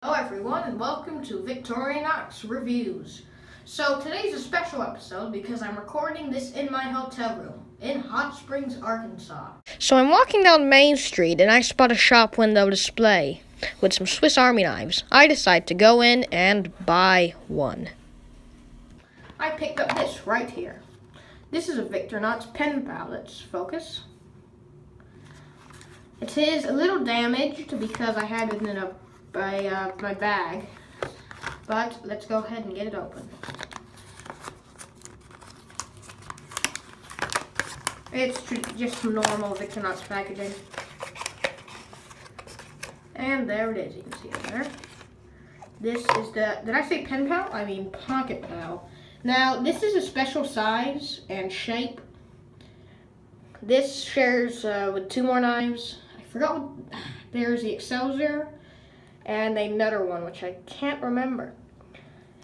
Hello everyone and welcome to Victorinox Reviews. So today's a special episode because I'm recording this in my hotel room in Hot Springs, Arkansas. So I'm walking down Main Street and I spot a shop window display with some Swiss Army knives. I decide to go in and buy one. I picked up this right here. This is a Victorinox pen pal. Let's focus. It is a little damaged because I had it in my bag, but let's go ahead and get it open. It's just some normal Victorinox packaging. And there it is, you can see it there. This is the, did I say pen pal? I mean pocket pal. Now, this is a special size and shape. This shares with two more knives. I forgot what, there's the Excelsior and a Nutter one, which I can't remember.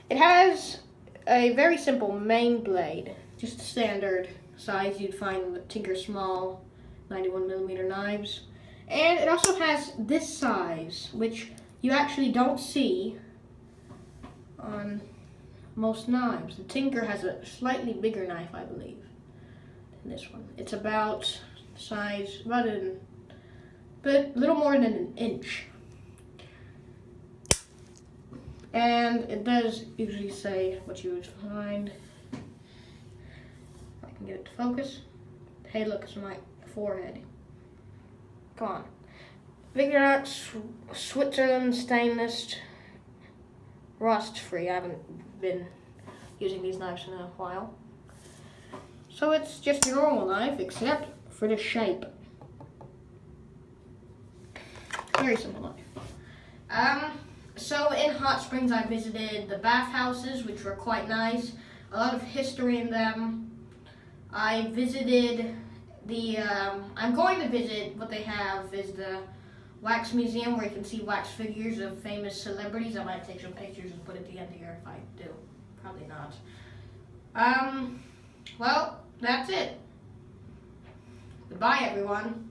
It has a very simple main blade, just a standard size you'd find in the Tinker Small 91mm knives. And it also has this size, which you actually don't see on most knives. The Tinker has a slightly bigger knife, I believe, than this one. It's about size, but a little more than an inch. And it does usually say what you would find. If I can get it to focus. Hey, look, it's my forehead. Come on. Victorinox Switzerland stainless, rust free. I haven't been using these knives in a while. So it's just a normal knife, except for the shape. Very simple knife. So in Hot Springs, I visited the bathhouses, which were quite nice. A lot of history in them. I visited the, I'm going to visit what they have is the wax museum, where you can see wax figures of famous celebrities. I might take some pictures and put it at the end here if I do. Probably not. Well, that's it. Goodbye, everyone.